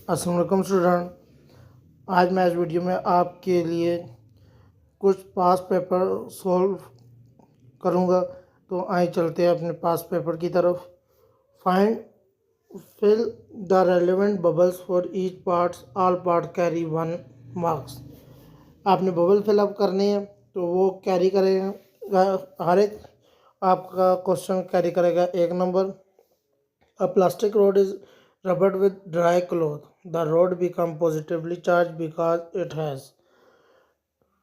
अस्सलाम वालेकुम स्टूडेंट। आज मैं इस वीडियो में आपके लिए कुछ पास पेपर सॉल्व करूंगा। तो आइए चलते हैं अपने पास पेपर की तरफ। Find fill the relevant bubbles for each parts, all part carry 1 marks. आपने बबल फिलअप करने हैं तो वो कैरी करेगा, हर एक आपका क्वेश्चन कैरी करेगा 1 number. A plastic rod is rubbed with dry cloth. The rod become positively charged because it has।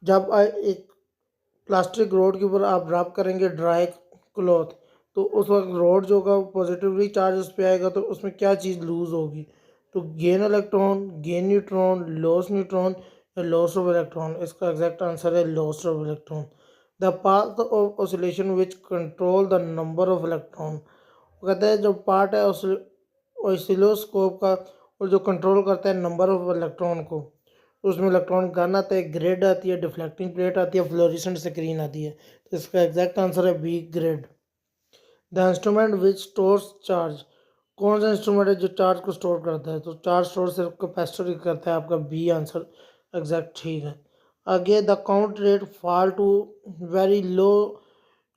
जब एक प्लास्टिक रोड के ऊपर आप रब करेंगे ड्राई क्लॉथ, तो उस वक्त रोड जो होगा पॉजिटिवली चार्ज उस पर आएगा। तो उसमें क्या चीज़ लूज होगी? तो gain electron, gain neutron, loss neutron या लॉस ऑफ इलेक्ट्रॉन। इसका एग्जैक्ट आंसर है loss of electron. The path of oscillation which control the number of electron. वो कहता है जो पार्ट है ऑसिलोस्कोप का और जो कंट्रोल करता है नंबर ऑफ इलेक्ट्रॉन को, उसमें इलेक्ट्रॉन गन आता है, ग्रेड आती है, डिफ्लेक्टिंग प्लेट आती है, फ्लोरेसेंट स्क्रीन आती है। तो इसका एग्जैक्ट आंसर है B, grade. The instrument which stores charge. कौन सा इंस्ट्रूमेंट है जो चार्ज को स्टोर करता है? तो चार्ज स्टोर सिर्फ कैपेसिटर ही करता है। आपका बी आंसर एग्जैक्ट ठीक है। आगे the count rate fall to very low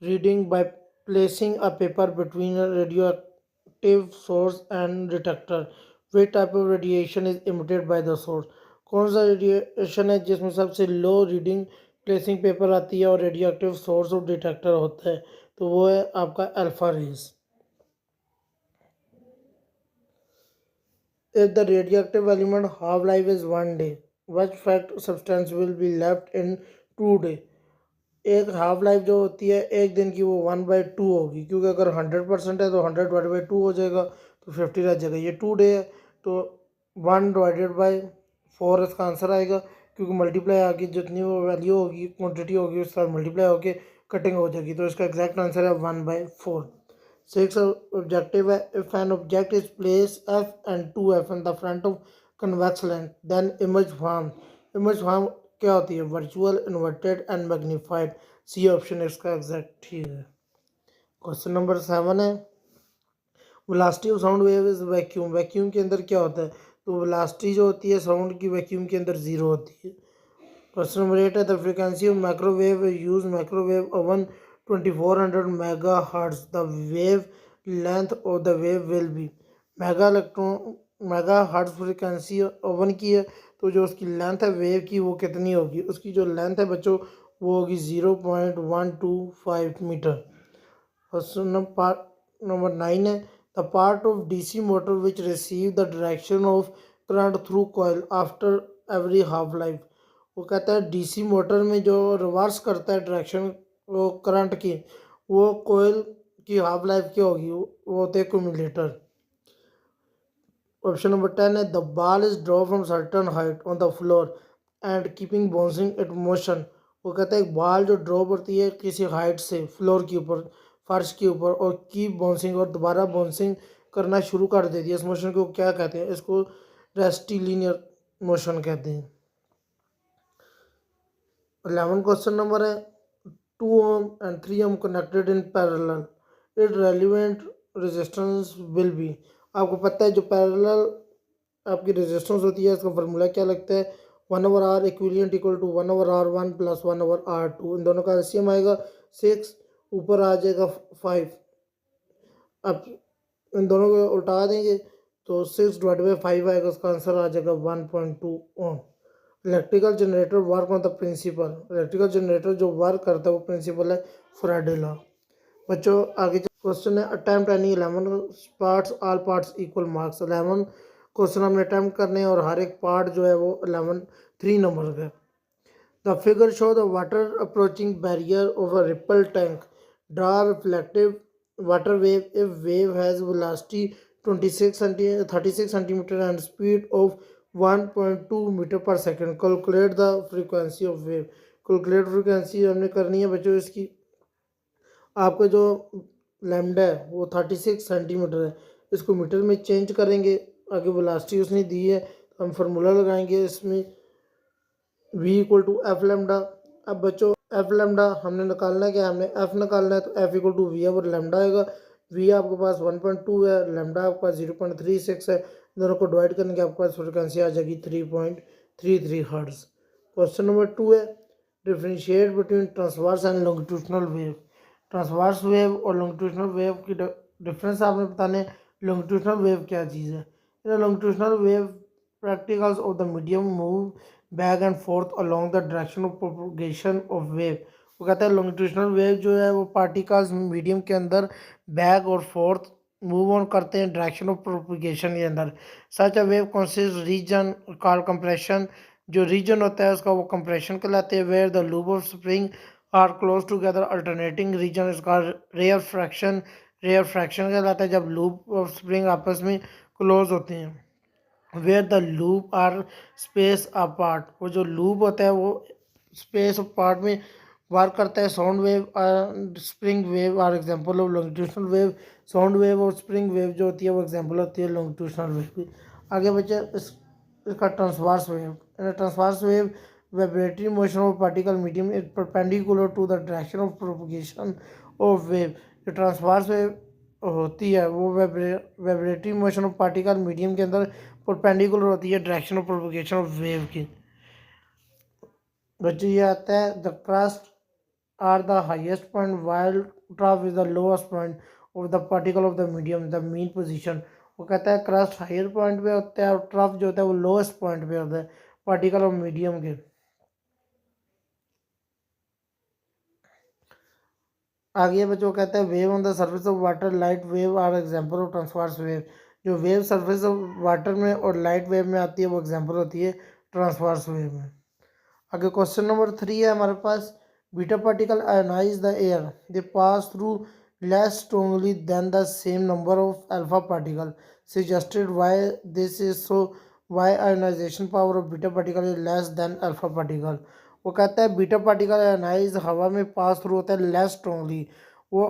reading by placing a paper between a radioactive source and detector. Which type of radiation is emitted by the source. कौन सा radiation है जिसमें सबसे लो reading placing paper आती है और radio active source और detector होता है? तो वो है आपका alpha rays. If the radioactive element half life is 1 day, which fact substance will be left in 2 day। एक हाफ लाइफ जो होती है एक दिन की, वो 1/2 होगी, क्योंकि अगर 100% है तो 100/2 हो जाएगा, तो 50 रह जाएगा। ये 2 day है तो 1/4 इसका आंसर आएगा, क्योंकि मल्टीप्लाई आगे जितनी वो वैल्यू होगी, क्वांटिटी होगी, उसका मल्टीप्लाई होके कटिंग हो जाएगी। तो इसका एग्जैक्ट आंसर है 1/4। 6 ऑब्जेक्टिव है। If an object is place F and 2f in the front of convex lens then image form. Image form क्या होती है? Virtual, inverted and magnified. C option इसका एग्जैक्ट ठीक है। क्वेश्चन नंबर 7 है, velocity of sound wave is vacuum. Vacuum के अंदर क्या होता है? तो वेलोसिटी जो होती है साउंड की वैक्यूम के अंदर 0 होती है। क्वेश्चन नंबर 8 है, the frequency of microwave use microwave oven 2400 mega hertz. The wave length of the wave will be. Mega hertz frequency oven की है, तो जो उसकी लेंथ है वेव की वो कितनी होगी? उसकी जो लेंथ है बच्चों वो होगी 0.125 मीटर। क्वेश्चन नंबर 9 है, the part of DC motor which receive the direction of current through coil after every half life. वो कहता है डीसी मोटर में जो रिवर्स करता है डायरेक्शन वो करंट की, वो कोयल की हाफ लाइफ क्या होगी? वो होते हैं क्यूमुलेटर। ऑप्शन नंबर 10 है, the ball is draw from certain height on the floor and keeping bouncing it motion. वो कहता है एक बॉल जो ड्रॉप होती है किसी हाइट से फ्लोर के ऊपर, फर्श के ऊपर, और कीप बाउंसिंग और दोबारा बाउंसिंग करना शुरू कर देती है, इस मोशन को क्या कहते हैं? इसको रेस्टिलीनियर मोशन कहते हैं। 11 क्वेश्चन नंबर है, 2 ohm and 3 ohm connected in parallel, its relevant resistance will be। आपको पता है जो पैरेलल आपकी रेजिस्टेंस होती है इसका फार्मूला क्या लगता है? 1/R equivalent equal to 1/R1 plus 1/R2। इन दोनों का एलसीएम आएगा 6, ऊपर आ जाएगा 5। अब इन दोनों को उल्टा देंगे तो 6/5 आएगा, उसका आंसर आ जाएगा 1.2 ohm. Electrical generator work on the principle. Electrical generator जो वर्क करता है वो प्रिंसिपल है फैराडे लॉ। बच्चों आगे क्वेश्चन है, attempt any 11 parts, all parts equal marks. 11 question हमने अटेम्प्ट करने हैं और हर एक पार्ट जो है वो 3 नंबर का है। The figure show the water approaching barrier of a ripple tank. Draw reflective water wave if wave has velocity 36 centimetre and speed of 1.2 metre per second. Calculate the frequency of wave. Calculate frequency हमने करनी है बच्चों इसकी। आपका जो lambda है वो 36 centimetre है, इसको मीटर में चेंज करेंगे। आगे वेलोसिटी उसने दी है तो हम फार्मूला लगाएंगे इसमें v equal to F lambda. अब बच्चों एफ लेमडा हमने निकालना है, क्या हमने एफ निकालना है, तो एफ इक्वल टू वी है और लेमडा आएगा। v आपके पास 1.2 है, लेमडा आपके पास 0.36 है। दोनों को डिवाइड करने के आपके पास फ्रिक्वेंसी आ जाएगी 3.33 हर्ट्ज। क्वेश्चन नंबर 2 है, differentiate between transverse and longitudinal wave. Transverse wave और लॉन्गिट्यूडनल वेव की डिफरेंस आपने बताने। लॉन्गिट्यूडनल वेव क्या चीज़ है? Longitudinal wave particles of the medium move back and forth along the direction of propagation of wave। वो कहता है longitudinal wave जो है वो particles मीडियम के अंदर बैक और फोर्थ मूव ऑन करते हैं डायरेक्शन ऑफ प्रोपगेशन के अंदर। Such a wave consist region called compression. जो रीजन होता है उसका वो कंप्रेशन कहलाते हैं। Where the loop of spring are close together alternating region is called rarefaction. Rarefaction कहलाता है जब लूप ऑफ स्प्रिंग आपस में क्लोज होते हैं। Where the loop are space apart. वो जो लूप होता है वो स्पेस अपार्ट में वर्क करता है। Sound wave spring wave are example of longitudinal wave. Sound wave और स्प्रिंग वेव जो होती है वो एग्जांपल होती है लॉन्गिट्यूडनल वेव की। आगे बच्चे इसका transverse wave. Transverse wave vibratory motion of particle medium is perpendicular to the direction of propagation of wave. जो ट्रांसवर्स वेव होती है वो vibratory motion of particle medium के अंदर परपेंडिकुलर होती है direction of propagation of wave की। बच्चे ये आता है the crest are the highest point while trough is the lowest point of the particle of the medium the mean position. वो कहता है क्रस्ट हायर पॉइंट पे होता है और ट्रफ जो होता है वो लोएस्ट पॉइंट पे होता है पार्टिकल ऑफ मीडियम के। आगे बच्चों कहता है wave on the surface of water light wave are example of transverse wave. जो वेव सरफेस ऑफ वाटर में और लाइट वेव में आती है वो एग्जांपल होती है ट्रांसवर्स वेव में। आगे क्वेश्चन नंबर 3 है हमारे पास, beta particle ionise the air they pass through less strongly than the same number of alpha particle suggested why this is so, why ionisation power of beta particle is less than alpha particle. वो कहता है beta particle ionise हवा में pass through होता है less strongly. वो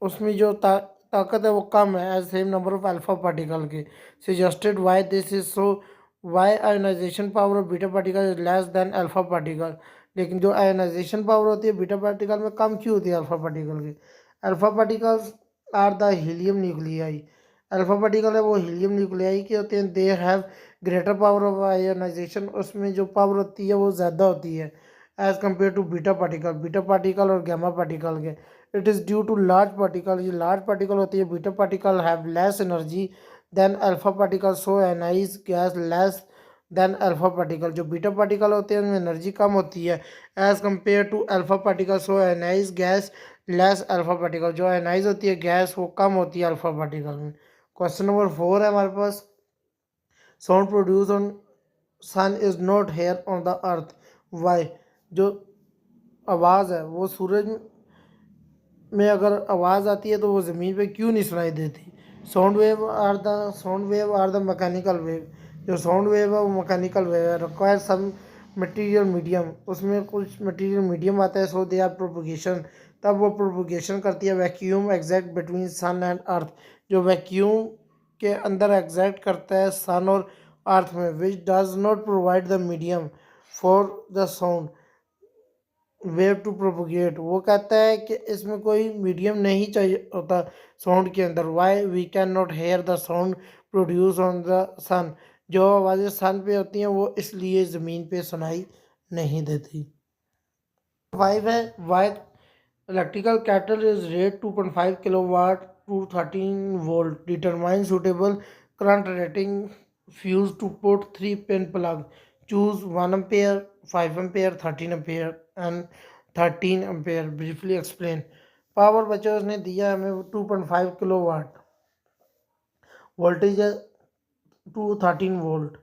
उसमें जो ताकत है वो कम है as same number of alpha particle के। Suggested why this is so, why ionisation power of beta particle is less than alpha particle. लेकिन जो आयोनाइजेशन पावर होती है बीटा पार्टिकल में कम क्यों होती है अल्फा पार्टिकल की? Alpha particles are the helium nuclei. Alpha particle है वो हीलियम न्यूक्लियाई के होते हैं। They have greater power of ionisation. उसमें जो पावर होती है वो ज़्यादा होती है as compare to beta particle और गैमा पार्टिकल के। It is due to large particle. ये लार्ज पार्टिकल होती है beta particle have less energy than alpha particle so ionise gas less than alpha particle. जो बीटा पार्टिकल होते हैं उनमें energy कम होती है as compare to alpha particle so ionise gas less alpha particle. जो एनाइज होती है गैस वो कम होती है अल्फा पार्टिकल में। क्वेश्चन नंबर 4 है हमारे पास, sound produce on sun is not hear on the earth why. जो आवाज़ है वो सूरज में अगर आवाज़ आती है तो वो ज़मीन पे क्यों नहीं सुनाई देती? Sound wave are the mechanical wave. जो साउंड वेव है वो मैकेनिकल वेव है। Require some material medium. उसमें कुछ मटेरियल मीडियम आता है सो दे आर प्रोपगेशन। तब वो प्रोपगेशन करती है। Vacuum exact between sun and earth. जो वैक्यूम के अंदर एग्जैक्ट करता है सन और अर्थ में। Which does not provide the medium for the sound wave to propagate. वो कहता है कि इसमें कोई मीडियम नहीं चाहिए होता साउंड के अंदर। Why we can not hear the sound produce on the sun. जो आवाज़ें सन पे होती हैं वो इसलिए ज़मीन पे सुनाई नहीं देती। 5 है, why electrical kettle is rate 2.5 kilowatt to 13 volt determine suitable current rating fuse to put 3 pin plug choose 1 ampere 5 ampere 13 ampere and 13 ampere briefly explain. Power बच्चों उसने दिया हमें 2.5 किलोवाट, वोल्टेज है 213 वोल्ट।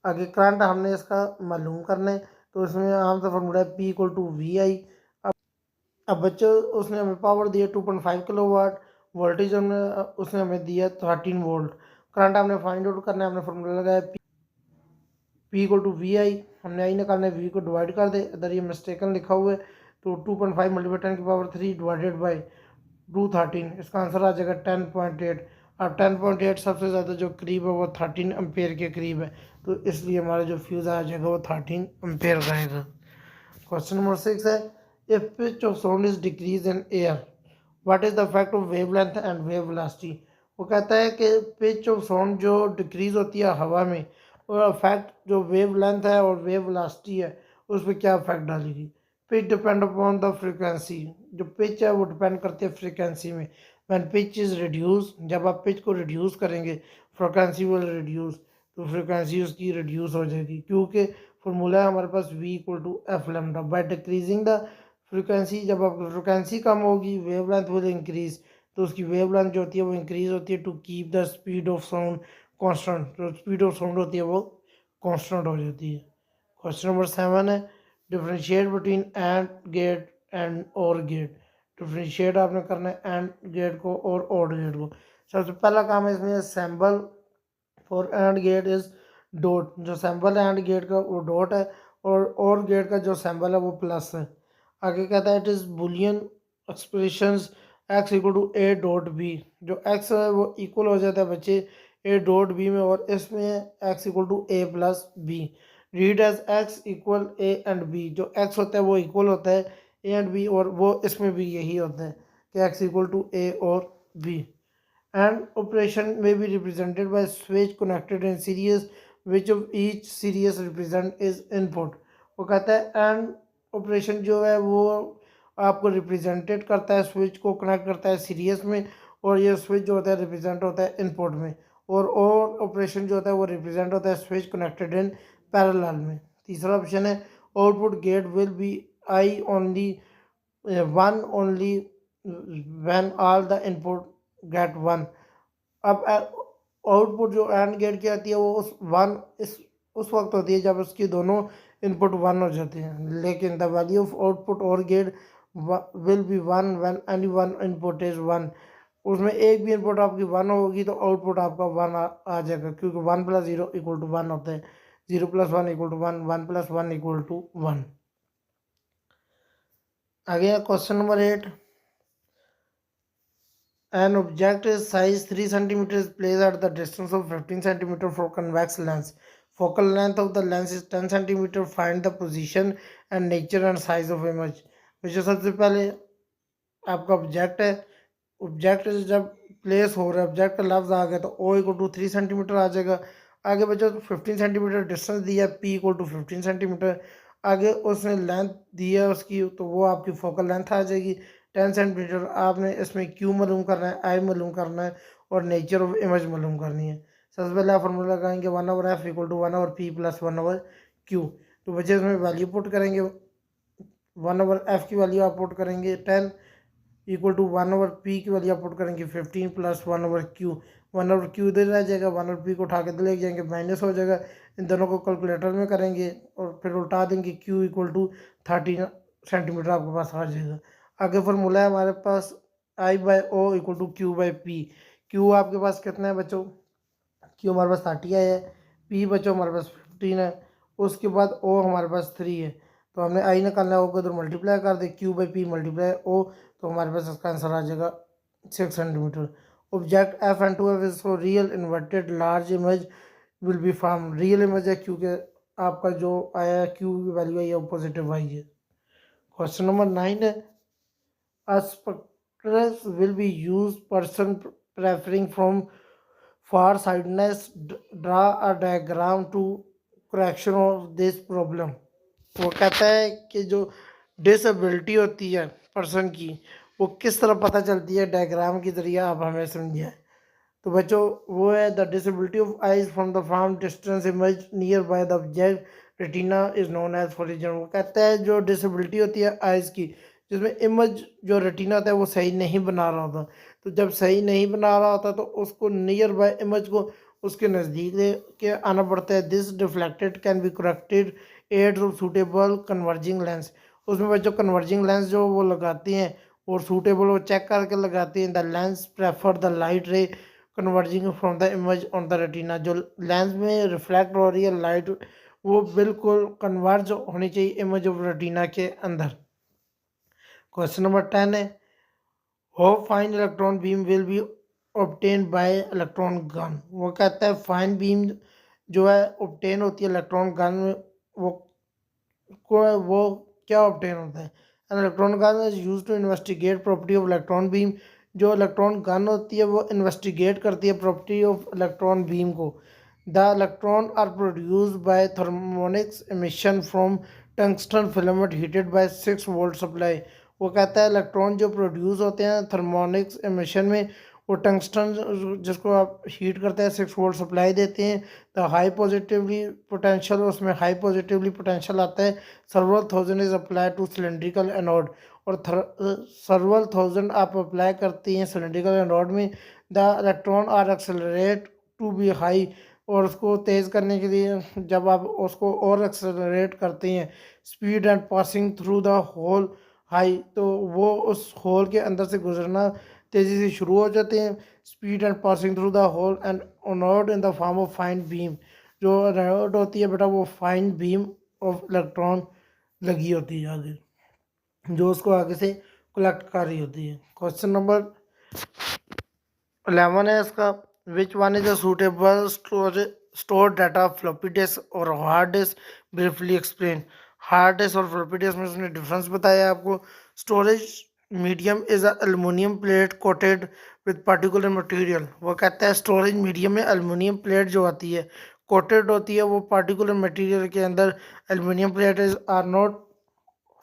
आगे करंट हमने इसका मालूम करना है तो इसमें आम सा फॉर्मूला है P = VI। अब बच्चों उसने हमें पावर दिया 2.5 किलोवाट, वोल्टेज हमने उसने हमें दिया 13 वोल्ट। करंट हमने फाइंड आउट करना है। हमने फॉर्मूला लगाया P = VI। हमने आई निकालना है, V को डिवाइड कर दे। इधर ये मिस्टेकन लिखा हुआ है तो 2.5 × 10⁻³ डिवाइडेड बाई 213 इसका आंसर आ जाएगा 10.8। अब 10.8 सबसे ज़्यादा जो करीब है वो 13 एम्पेयर के करीब है तो इसलिए हमारा जो फ्यूज़ आ जाएगा वो 13 एम्पेयर रहेगा। क्वेश्चन नंबर 6 है, if pitch of sound is decrease in air what is the effect of wavelength and wave velocity. वो कहता है कि पिच ऑफ साउंड जो डिक्रीज़ होती है हवा में, और अफेक्ट जो वेव लेंथ है और वेव वेलोसिटी है उस पर क्या अफेक्ट डालेगी। Pitch depend upon the frequency, जो पिच है वो डिपेंड करती है फ्रिक्वेंसी में। व्हेन पिच इज़ रिड्यूस, जब आप पिच को रिड्यूस करेंगे फ्रिक्वेंसी विल रिड्यूस, तो फ्रिक्वेंसी उसकी रिड्यूस हो जाएगी, क्योंकि फार्मूला है हमारे पास v equal to F lambda. By decreasing the frequency, जब आपकी फ्रिक्वेंसी कम होगी वेव लेंथ विल इंक्रीज, तो उसकी वेव लेंथ जो होती है वो इंक्रीज होती है to keep the speed of sound constant, जो स्पीड ऑफ साउंड होती है वो कांस्टेंट हो जाती है। क्वेश्चन नंबर 7 है differentiate between and gate and or gate. Differentiate आपने करना है एंड गेट को और गेट को। सबसे पहला काम है इसमें symbol for and gate is dot, जो सैम्बल है एंड गेट का वो डॉट है, और गेट का जो सैम्बल है वो प्लस है। आगे कहता है it is Boolean expressions X equal to A dot B, जो एक्स है वो इक्वल हो जाता है बच्चे ए डॉट बी में, और इसमें X equal to A plus B. Read as X equal A and B, जो एक्स होता है वो इक्वल होता है ए एंड बी, और वो इसमें भी यही होता है कि एक्स इक्वल टू ए और बी। एंड ऑपरेशन में be represented by switch connected in series which of each series represent is input. वो कहता है एंड ऑपरेशन जो है वो आपको रिप्रेजेंटेड करता है, स्विच को कनेक्ट करता है सीरीज में, और ये स्विच जो होता है रिप्रेजेंट होता है इनपुट में, और ऑपरेशन जो होता है वो रिप्रेजेंट होता है स्विच कनेक्टेड इन पैरेलल में। तीसरा ऑप्शन है output gate will be I only one only when all the input gate one. अब आउटपुट जो एंड गेट की आती है वो उस वक्त होती है जब उसकी दोनों इनपुट वन हो जाते हैं, लेकिन the value of output or gate will be one when any one input is one. उसमें एक भी इनपुट आपकी वन होगी तो आउटपुट आपका वन आ जाएगा, क्योंकि one plus zero equal to one होता है, zero plus one equal to one, one plus one equal to one. आगे question number 8, an object is size 3 cm is placed at the distance of 15 cm for convex lens. Focal length of the lens is 10 cm. Find the position and nature and size of image. बच्चों सबसे पहले आपका object है, object जब place हो रहा है, object का लफ्ज आ गया तो ओ इक्वल टू 3 सेंटीमीटर आ जाएगा। आगे बच्चों 15 सेंटीमीटर डिस्टेंस दिया है, पी इक्वल टू 15 सेंटीमीटर। आगे उसने लेंथ दी है उसकी, तो वो आपकी फोकल लेंथ आ जाएगी 10 सेंटीमीटर। आपने इसमें क्यू मालूम करना है, आई मालूम करना है, और नेचर ऑफ इमेज मालूम करनी है। सबसे पहले आप फॉर्मूला लगाएंगे 1/f equal to 1/p plus 1/q। तो बच्चे इसमें वैल्यू पुट करेंगे, 1/f की वैल्यू आप पुट करेंगे 10 इक्वल टू 1/p की वैल्यू आप पुट करेंगे 15 प्लस 1/q। 1/q इधर रह जाएगा, 1/p को उठा के ले जाएंगे, माइनस हो जाएगा। इन दोनों को कैलकुलेटर में करेंगे और फिर उल्टा देंगे, q इक्वल टू 13 सेंटीमीटर आपके पास आ जाएगा। आगे फार्मूला है हमारे पास I/O equal to Q/P। Q आपके पास कितना है बच्चों, Q हमारे पास 30 है, P बच्चों हमारे पास 15 है, उसके बाद O हमारे पास 3 है। तो हमने I निकालना है, O को उधर मल्टीप्लाई कर दे, Q/P मल्टीप्लाई O, तो हमारे पास इसका आंसर आ जाएगा 6 centimetre. Object F and two F is for real inverted large image will be form. Real image है क्योंकि आपका जो आया है Q की वैल्यू आई है पॉजिटिव आई है। क्वेश्चन नंबर 9 है a spectrus will be used person preferring from far sightedness draw a diagram to correction of this problem। वो कहता है कि जो डिसेबिलिटी होती है पर्सन की वो किस तरह पता चलती है, डायग्राम के जरिए आप हमें समझाएं। तो बच्चों वो है the disability of eyes from the far distance image near by the object retina is known as for reason. वो कहता है जो डिसेबिलिटी होती है आइज की, जिसमें इमेज जो रेटिना होता है वो सही नहीं बना रहा होता, तो जब सही नहीं बना रहा होता तो उसको नियर बाय इमेज को उसके नज़दीक के आना पड़ता है। This deflected can be corrected aids of suitable converging lens. उसमें बच्चों कन्वर्जिंग लेंस जो वो लगाते हैं और सूटेबल वो चेक करके लगाते हैं। The lens prefer the light रे converging from the image on the retina. जो लेंस में रिफ्लेक्ट हो रही है लाइट वो बिल्कुल कन्वर्ज होनी चाहिए इमेज ऑफ रेटिना के अंदर। क्वेश्चन नंबर 10 है how fine electron beam will be obtain bye electron gun. वो कहता है फाइन बीम जो है ऑब्टेन होती है इलेक्ट्रॉन गन में, वो क्या ऑब्टेन होता है। An electron gun is used to investigate property of electron beam जो इलेक्ट्रॉन गन होती है वो इन्वेस्टिगेट करती है प्रॉपर्टी ऑफ इलेक्ट्रॉन बीम को। The electron are produce by thermionic emission from tungsten filament heated by 6 volt supply. वो कहता है इलेक्ट्रॉन जो प्रोड्यूस होते हैं थर्मोनिक्स एमिशन में, वो टंगस्टन जिसको आप हीट करते हैं 6 वोल्ट सप्लाई देते हैं, तो हाई पॉजिटिवली पोटेंशियल, उसमें हाई पॉजिटिवली पोटेंशियल आता है। Several 1000 is apply to cylindrical anode, और सर्वल 1000 आप अप्लाई करती हैं सिलेंड्रिकल एनोड में। The electron are accelerate to be high, और उसको तेज़ करने के लिए जब आप उसको और एक्सेलरेट करते हैं speed and passing through the hole high, तो वो उस होल के अंदर से गुजरना तेज़ी से शुरू हो जाते हैं। Speed and passing through the hole and anode in the form of fine beam, जो एनोड होती है बेटा वो फाइन बीम ऑफ इलेक्ट्रॉन लगी होती है आगे, जो उसको आगे से कलेक्ट कर रही होती है। क्वेश्चन नंबर 11 है इसका, which one is a suitable store data floppy disk और hard disk, briefly explain. Hard disk और फ्लॉपी डिस्क में उसने डिफरेंस बताया आपको। Storage medium is aluminium plate coated with particular material. वो कहता है स्टोरेज मीडियम में एल्युमिनियम प्लेट जो आती है कोटेड होती है, वो पर्टिकुलर मटेरियल के अंदर। Aluminium plate is are not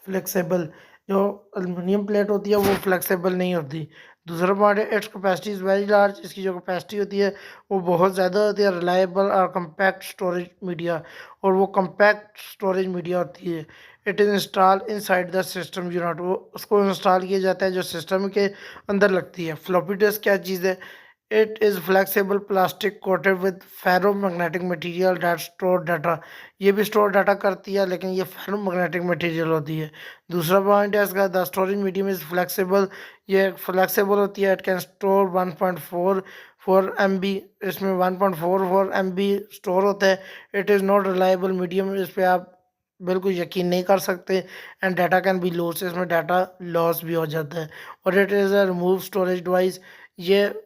flexible, जो एल्युमिनियम प्लेट होती है वो फ्लेक्सिबल नहीं होती। दूसरा पॉइंट है it's capacity is very large, इसकी जो कैपेसिटी होती है वो बहुत ज़्यादा होती है। रिलायबल और कम्पैक्ट स्टोरेज मीडिया, और वो कम्पैक्ट स्टोरेज मीडिया होती है। It is install in side the system unit, वो उसको इंस्टॉल किया जाता है जो सिस्टम के अंदर लगती है। फ्लॉपी डिस्क क्या चीज़ है? It is flexible plastic coated with ferromagnetic material that store data, ये भी स्टोर डाटा करती है लेकिन ये फेरोमैग्नेटिक मटेरियल होती है। दूसरा पॉइंट है इसका, the storage medium is flexible, ये फ्लेक्सिबल होती है। इट कैन स्टोर 1.44 MB, इसमें 1.44 MB स्टोर होता है। It is not reliable medium, इस पर आप बिल्कुल यकीन नहीं कर सकते। And data can be loss, इसमें डाटा लॉस भी हो जाता है। और it is a remove storage device, ये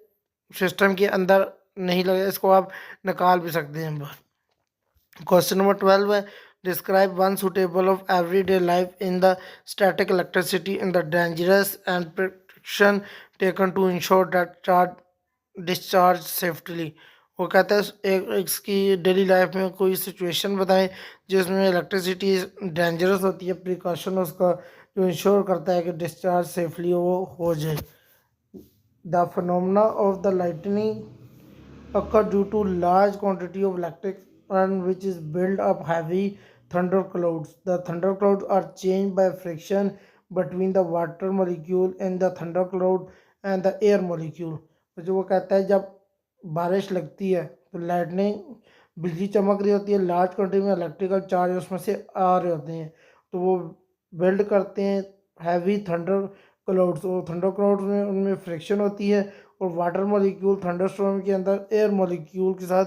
सिस्टम के अंदर नहीं लगे, इसको आप निकाल भी सकते हैं बाहर। क्वेश्चन नंबर 12 है, describe one suitable of everyday life in the static electricity in the dangerous and precaution taken to ensure that charge discharge safely. वो कहता है एक इसकी डेली लाइफ में कोई सिचुएशन बताएं जिसमें इलेक्ट्रिसिटी डेंजरस होती है, प्रिकॉशन उसका जो इंश्योर करता है कि डिस्चार्ज सेफली वो हो जाए। The phenomena of the lightning occur due to large quantity of electric current which is built up heavy thunder clouds. The thunder clouds are changed by friction between the water molecule in the thunder cloud and the air molecule. तो जो वो कहता है जब बारिश लगती है तो लाइटनिंग बिजली चमक रही होती है, लार्ज क्वांटिटी में इलेक्ट्रिकल चार्ज उसमें से आ रहे होते हैं, तो वो बिल्ड करते हैं हैवी थंडर क्लाउड्स। और थंडर क्लाउड्स में उनमें फ्रिक्शन होती है, और वाटर मॉलिक्यूल थंडरस्टॉर्म के अंदर एयर मॉलिक्यूल के साथ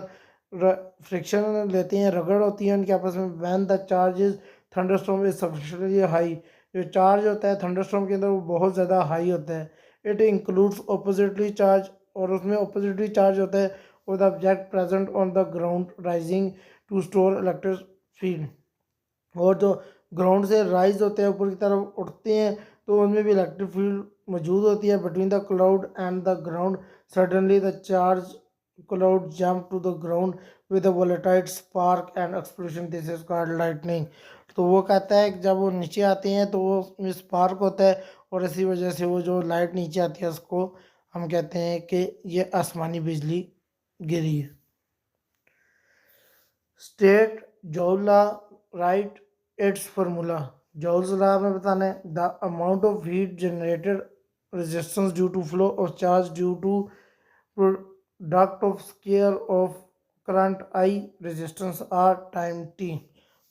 फ्रिक्शन लेते हैं, रगड़ होती है उनके आपस में। When the charge is thunderstorm is sufficiently high, जो चार्ज होता है थंडरस्टॉर्म के अंदर वो बहुत ज़्यादा हाई होता है। इट इंक्लूड्स ऑपोजिटली चार्ज, और उसमें ऑपोजिटली चार्ज होता है और the object present on the ground rising to store electric field, और जो ग्राउंड से राइज होते हैं ऊपर की तरफ उठते हैं तो उनमें भी इलेक्ट्रिक फील्ड मौजूद होती है। Between the cloud and the ground suddenly the charge cloud jump to the ground with a volatile spark and explosion, this is called lightning. तो वो कहता है कि जब वो नीचे आते हैं तो वो उसमें स्पार्क होता है, और इसी वजह से वो जो लाइट नीचे आती है उसको हम कहते हैं कि ये आसमानी बिजली गिरी है। State Joule law, write its formula. Joule's law में बताना है the amount of heat generated resistance due to flow of charge due to product of square of current I resistance R time T.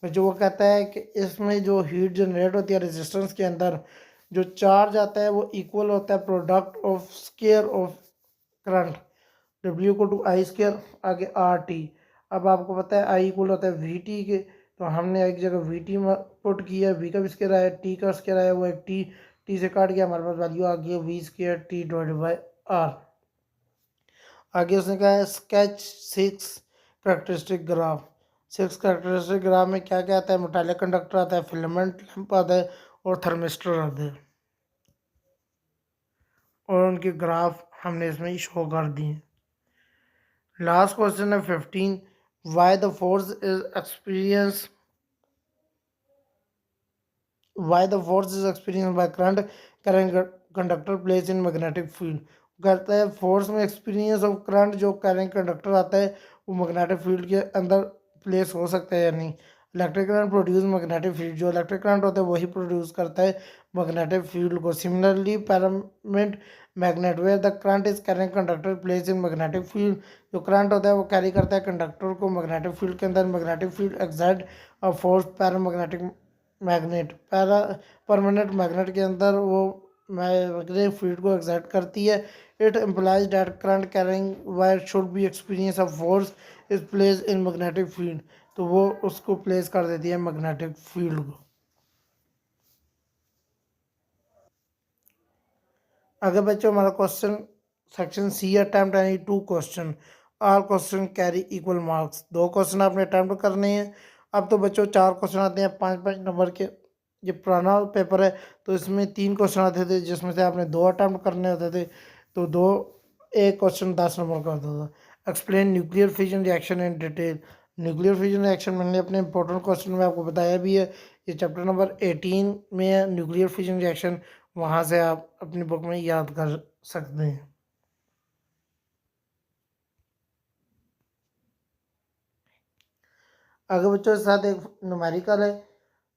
जो वो कहता है कि इसमें जो हीट जनरेट होती है रेजिस्टेंस के अंदर, जो चार्ज आता है वो इक्वल होता है product of square of current, W को टू आई स्केयर आगे आर टी। अब आपको पता है आई इक्वल होता है वी टी के, तो हमने एक जगह वी टी में पुट किया, वी का भी स्केयर आया, टी का स्केयर आया, वो एक टी टी से काट गया, हमारे पास वैल्यू आ गई V square T divided by R. आगे उसने कहा है sketch 6 characteristic graph. 6 characteristic graph में क्या क्या आता है? मेटालिक कंडक्टर आता है, फिलामेंट लैंप आता है, और थर्मिस्टर आता है। और उनके ग्राफ हमने इसमें शो कर दिए। लास्ट क्वेश्चन है 15, why the force is experience why the force is experienced by current carrying conductor plays in magnetic field। कहता है फोर्स में एक्सपीरियंस ऑफ करंट जो कैरिंग कंडक्टर आता है वो मैग्नेटिक फील्ड के अंदर प्लेस हो सकता है या नहीं। Electric current produce magnetic field, जो इलेक्ट्रिक करंट होता है वही प्रोड्यूस करता है मैग्नेटिक फील्ड को। Similarly permanent magnet where the current is carrying conductor place in magnetic field, जो करंट होता है वो कैरी करता है कंडक्टर को मैग्नेटिक फील्ड के अंदर। Magnetic field exert a force paramagnetic magnet permanent magnet के अंदर वो मैग्नेटिक फील्ड को एक्साइट करती है। It implies that current carrying wire should be experience of force is place in magnetic field, तो वो उसको प्लेस कर देती है मैग्नेटिक फील्ड को। अगर बच्चों हमारा question section C attempt any 2 question, all question carry equal marks. 2 question आपने अटेम्प्ट करने हैं। अब तो बच्चों 4 क्वेश्चन आते हैं 5-5 नंबर के। ये पुराना पेपर है तो इसमें 3 क्वेश्चन आते थे जिसमें से आपने 2 अटेम्प्ट करने होते थे, तो एक क्वेश्चन 10 नंबर का होता था। Explain nuclear fission reaction in detail. Nuclear fission reaction मैंने अपने इंपॉर्टेंट क्वेश्चन में आपको बताया भी है, ये चैप्टर नंबर 18 में है न्यूक्लियर फिजन रिएक्शन, वहाँ से आप अपनी बुक में याद कर सकते हैं। आगे बच्चों के साथ एक न्यूमेरिकल है।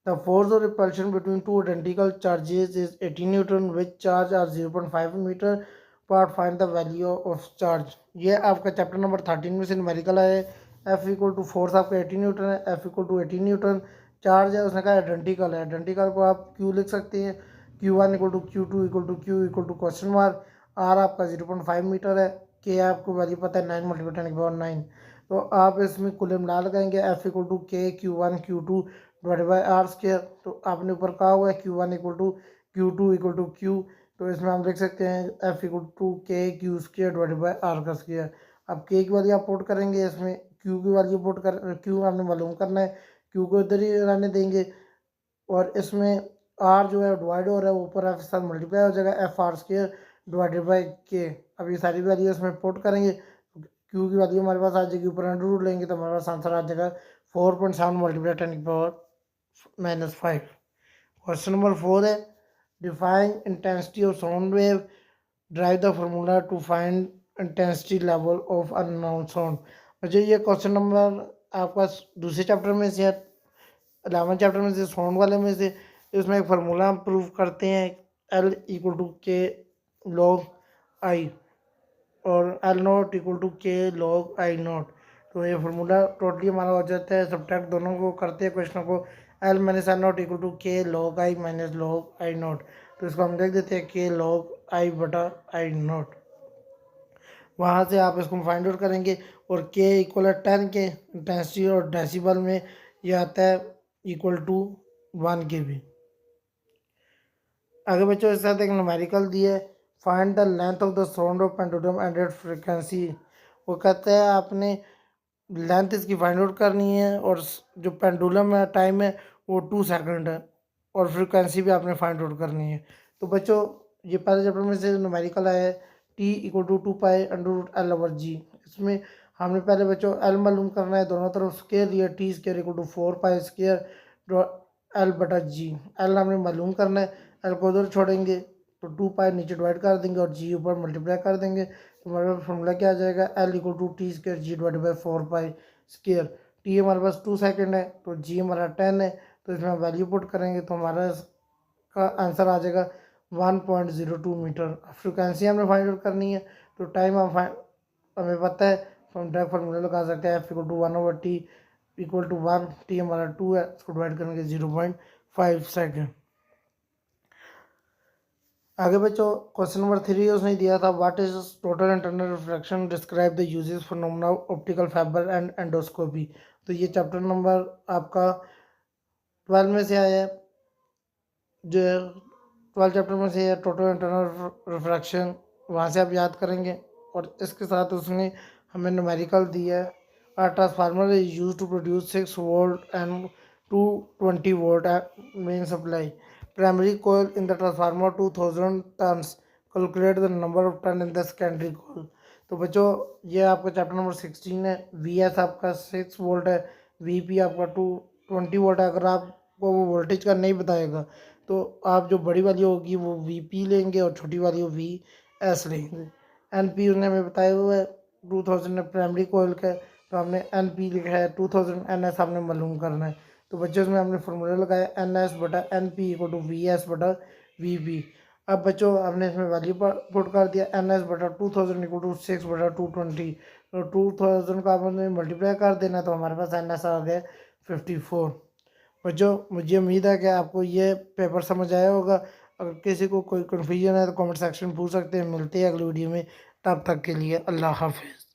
The force of repulsion between two identical charges is 18 newton which charge are 0.5 metre part, find the value of charge. ये आपका चैप्टर नंबर 13 में से न्यूमेरिकल है। एफ इक्वल टू फोर्स आपका 18 न्यूटन है, F equal to 18 newton. Charge है उसने कहा आइडेंटिकल है, आइडेंटिकल को आप क्यू लिख सकते हैं, Q1 equal to Q2 equal to Q equal to question mark. R आपका 0.5 मीटर है, के आपको वैल्यू पता है 9 मल्टीप्लाई 10 की पावर 9। तो आप इसमें कुल मिला लगाएंगे एफ इक्वल टू के Q1 Q2 divided by are square. तो आपने ऊपर कहा हुआ है Q1 equal to Q2 equal to Q, तो इसमें हम लिख सकते हैं F equal to K Q square divided by R का स्क्र। अब के की वैल्यू आप पुट करेंगे, इसमें Q की वैल्यू पुट कर, Q आपने मालूम करना है, Q को इधर ही रहने देंगे और इसमें आर जो है डिवाइड हो रहा है ऊपर एफ के साथ मल्टीप्लाई हो जाएगा, F R square divided by के। अब ये सारी वैल्यू इसमें पुट करेंगे, क्यू की वैल्यू हमारे पास आ जाएगी, ऊपर अंडर रूट लेंगे तो हमारे पास आंसर आ जाएगा 4.7 मल्टीप्लाई 10 की पावर -5। क्वेश्चन नंबर 4 है define intensity of sound wave, drive the formula to find intensity level of unknown sound. मुझे ये क्वेश्चन नंबर आपका दूसरे चैप्टर में से 11 चैप्टर में से साउंड वाले में से, इसमें एक फार्मूला हम प्रूव करते हैं L equal to k log आई और L naught equal to k log I naught. तो ये फार्मूला टोटली हमारा हो जाता है, सब्ट्रैक्ट दोनों को करते हैं क्वेश्चन को, L minus L naught equal to k log I minus log I naught. तो इसको हम देख देते हैं के लॉग आई बटा आई नॉट। वहाँ से आप इसको फाइंड आउट करेंगे और के इक्वल है 10 के इंटेंसिटी और डेसिबल में ये आता है इक्वल टू 1 के भी। आगे बच्चों के साथ एक न्यूमेरिकल दिया है, find the length of the sound of pendulum and it's frequency. वो कहता है आपने लेंथ इसकी फाइंड आउट करनी है और जो पेंडुलम है टाइम है वो 2 सेकंड है और फ्रीक्वेंसी भी आपने फाइंड आउट करनी है। तो बच्चों ये पहले चैप्टर में से न्यूमेरिकल आया है T equal to 2 pi under root L over G. इसमें हमने पहले बच्चों एल मालूम करना है, दोनों तरफ स्केयर लिया, T square equal to 4 pi square L बटा जी। एल हमने मालूम करना है, एल को उधर छोड़ेंगे तो 2 पाई नीचे डिवाइड कर देंगे और जी ऊपर मल्टीप्लाई कर देंगे, तो हमारे पास फॉर्मूला क्या आ जाएगा L equal to T square G divide by 4 pi square. T हमारे पास 2 सेकंड है तो जी हमारा 10 है, तो इसमें हम वैल्यू पुट करेंगे तो हमारा का आंसर आ जाएगा 1.02 मीटर। फ्रिक्वेंसी हमने फाइंड आउट करनी है तो टाइम हमें पता है तो हम डायरेक्ट फार्मूला लगा सकते हैं F equal to 1/t equal to 1, T हमारा 2 है, इसको डिवाइड करेंगे 0.5 सेकेंड। आगे बच्चों क्वेश्चन नंबर 3 उसने दिया था what is total internal refraction, describe the uses phenomena optical fibre and endoscopy. तो ये चैप्टर नंबर आपका 12 में से आया है, जो 12 चैप्टर में से है टोटल इंटरनल रिफ्रैक्शन, वहाँ से आप याद करेंगे। और इसके साथ उसने हमें न्यूमेरिकल दिया है, a transformer is use to produce 6 volt and 220 volt main supply, primary coil in the transformer 2000 turns calculate the number of turn in the secondary coil. तो बच्चों ये आपका चैप्टर नंबर 16 है। वी एस आपका 6 volt है, V P आपका 20 volt है। अगर आपको वो वोल्टेज का नहीं बताएगा तो आप जो बड़ी वाली होगी वो वी पी लेंगे और छोटी वाली वो वी एस लेंगे। एन पी उसने हमें बताया हुआ है 2000 प्राइमरी कोयल का है, तो हमने एन पी लिखा है 2000 एन एस हमने मालूम करना है। तो बच्चों इसमें हमने फॉर्मूला लगाया एन एस बटा N P equal to V S बटा वी पी। अब बच्चों हमने इसमें वैल्यू पुट कर दिया एन एस बटा 2000 इक्वल टू 6 बटा 220। तो 2000 का आपने मल्टीप्लाई कर देना तो हमारे पास एन एस आ गया 54। बच्चों मुझे उम्मीद है कि आपको ये पेपर समझ आया होगा। अगर किसी को कोई कन्फ्यूजन है तो कमेंट सेक्शन में पूछ सकते हैं। मिलते हैं अगली वीडियो में, तब तक के लिए अल्लाह हाफिज़।